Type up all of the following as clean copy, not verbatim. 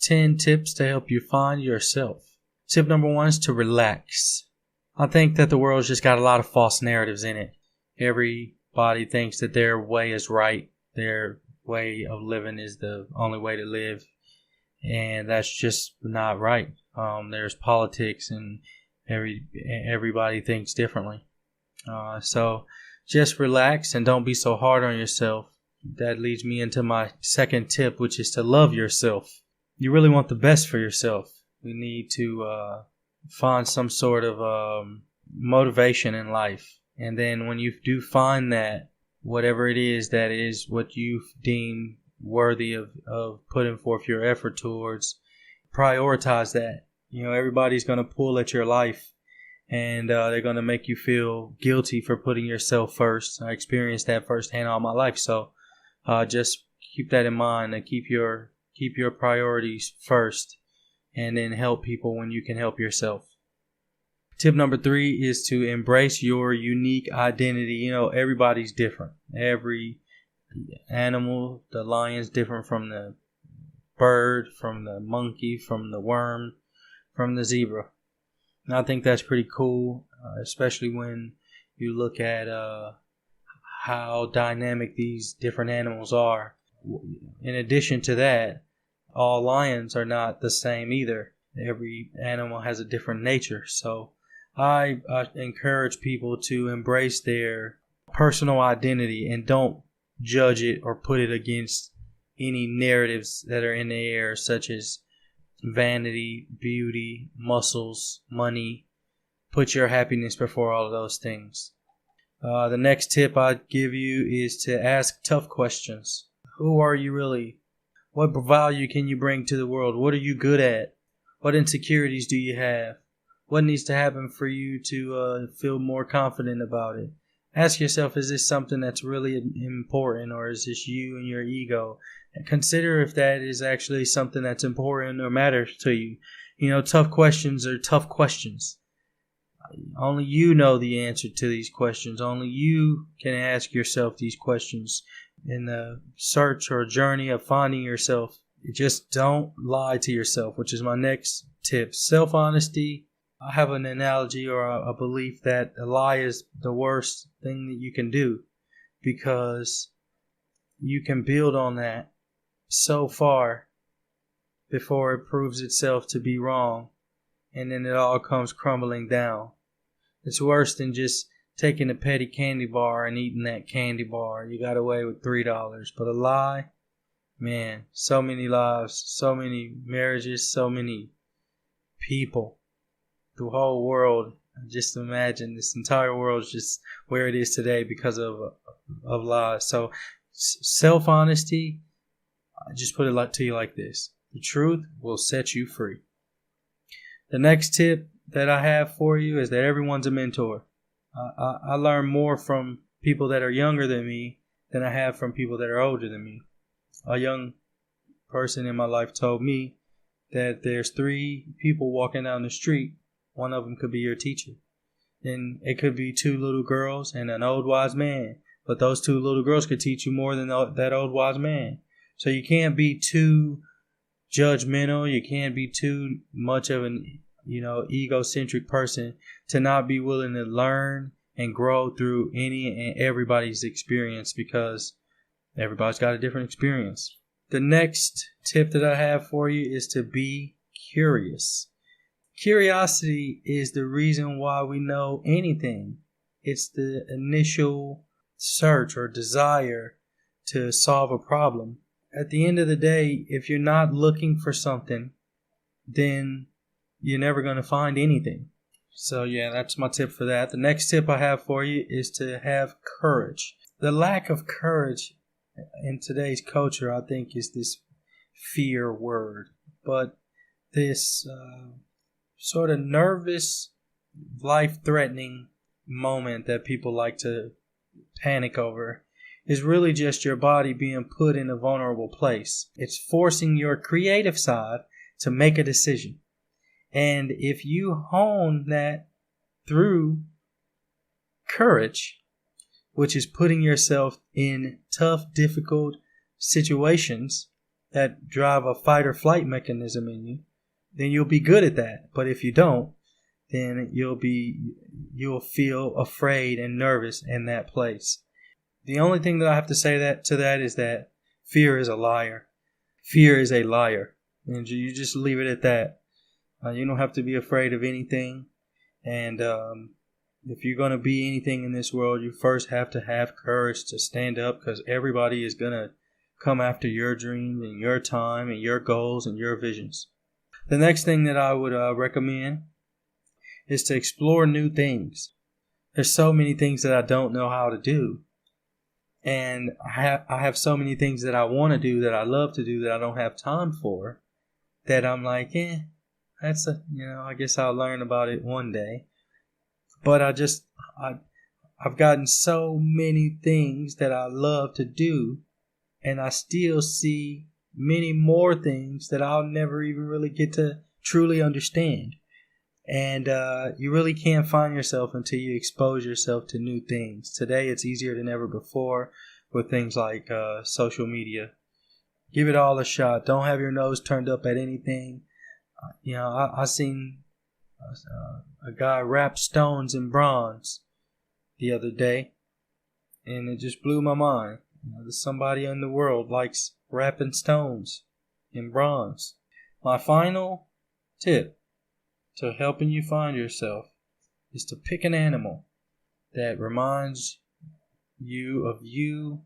10 tips to help you find yourself. Tip number 1 is to relax. I think that the world's just got a lot of false narratives in it. Everybody thinks that their way is right. Their way of living is the only way to live. And that's just not right. There's politics and everybody thinks differently. So just relax and don't be so hard on yourself. That leads me into my second tip, which is to love yourself. You really want the best for yourself. We need to find some sort of motivation in life. And then when you do find that, whatever it is that is what you deem worthy of putting forth your effort towards, prioritize that. Everybody's going to pull at your life, and they're going to make you feel guilty for putting yourself first. I experienced that firsthand all my life. So just keep that in mind and keep your priorities first, and then help people when you can help yourself. Tip number 3 is to embrace your unique identity. Everybody's different. Every animal, the lion's different from the bird, from the monkey, from the worm, from the zebra. And I think that's pretty cool, especially when you look at how dynamic these different animals are. In addition to that, all lions are not the same either. Every animal has a different nature. So I encourage people to embrace their personal identity and don't judge it or put it against any narratives that are in the air, such as vanity, beauty, muscles, money. Put your happiness before all of those things. The next tip I'd give you is to ask tough questions. Who are you really? What value can you bring to the world? What are you good at? What insecurities do you have? What needs to happen for you to feel more confident about it? Ask yourself, is this something that's really important, or is this you and your ego? And consider if that is actually something that's important or matters to you. Tough questions are tough questions. Only you know the answer to these questions. Only you can ask yourself these questions in the search or journey of finding yourself. Just don't lie to yourself, which is my next tip. Self-honesty. I have an analogy or a belief that a lie is the worst thing that you can do, because you can build on that so far before it proves itself to be wrong, and then it all comes crumbling down. It's worse than just taking a petty candy bar and eating that candy bar. You got away with $3. But a lie, man, so many lives, so many marriages, so many people. The whole world, just imagine this entire world is just where it is today because of lies. So self-honesty, I just put it to you like this. The truth will set you free. The next tip that I have for you is that everyone's a mentor. I learn more from people that are younger than me than I have from people that are older than me. A young person in my life told me that there's 3 people walking down the street. One of them could be your teacher. And it could be 2 little girls and an old wise man. But those 2 little girls could teach you more than that old wise man. So you can't be too judgmental. You can't be too much of an egocentric person to not be willing to learn and grow through any and everybody's experience, because everybody's got a different experience. The next tip that I have for you is to be curious. Curiosity is the reason why we know anything. It's the initial search or desire to solve a problem. At the end of the day, if you're not looking for something, then you're never going to find anything. So yeah, that's my tip for that. The next tip I have for you is to have courage. The lack of courage in today's culture, I think, is this fear word. But this sort of nervous, life-threatening moment that people like to panic over is really just your body being put in a vulnerable place. It's forcing your creative side to make a decision. And if you hone that through courage, which is putting yourself in tough, difficult situations, that drive a fight or flight mechanism in you, then you'll be good at that. But if you don't, then you'll feel afraid and nervous in that place. The only thing that I have to say to that is that fear is a liar. Fear is a liar. And you just leave it at that. You don't have to be afraid of anything. And if you're going to be anything in this world, you first have to have courage to stand up, because everybody is going to come after your dreams and your time and your goals and your visions. The next thing that I would recommend is to explore new things. There's so many things that I don't know how to do. And I have so many things that I want to do, that I love to do, that I don't have time for, that I'm like, I guess I'll learn about it one day. But I've gotten so many things that I love to do, and I still see many more things that I'll never even really get to truly understand. And you really can't find yourself until you expose yourself to new things. Today it's easier than ever before with things like social media. Give it all a shot. Don't have your nose turned up at anything. I seen a guy wrap stones in bronze the other day, and it just blew my mind. Somebody in the world likes wrapping stones in bronze. My final tip to helping you find yourself is to pick an animal that reminds you of you,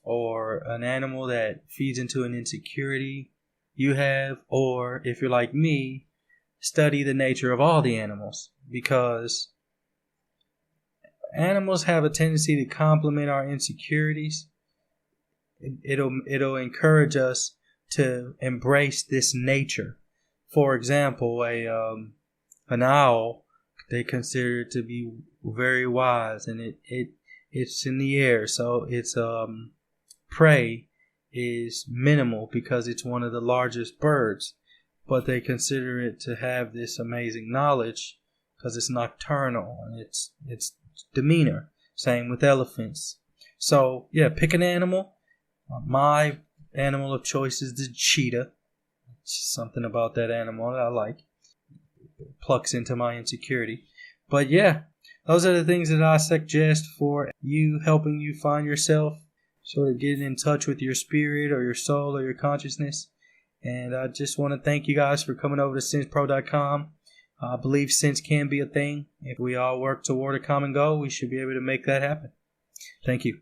or an animal that feeds into an insecurity you have, or if you're like me, study the nature of all the animals, because animals have a tendency to complement our insecurities. It'll encourage us to embrace this nature. For example, an owl, they consider it to be very wise, and it's in the air, so its prey is minimal because it's one of the largest birds. But they consider it to have this amazing knowledge because it's nocturnal and its demeanor. Same with elephants. So yeah, pick an animal. My animal of choice is the cheetah. Something about that animal that I like. It plucks into my insecurity. But yeah, those are the things that I suggest for you, helping you find yourself, sort of getting in touch with your spirit or your soul or your consciousness. And I just want to thank you guys for coming over to SensPro.com. I believe sense can be a thing. If we all work toward a common goal, we should be able to make that happen. Thank you.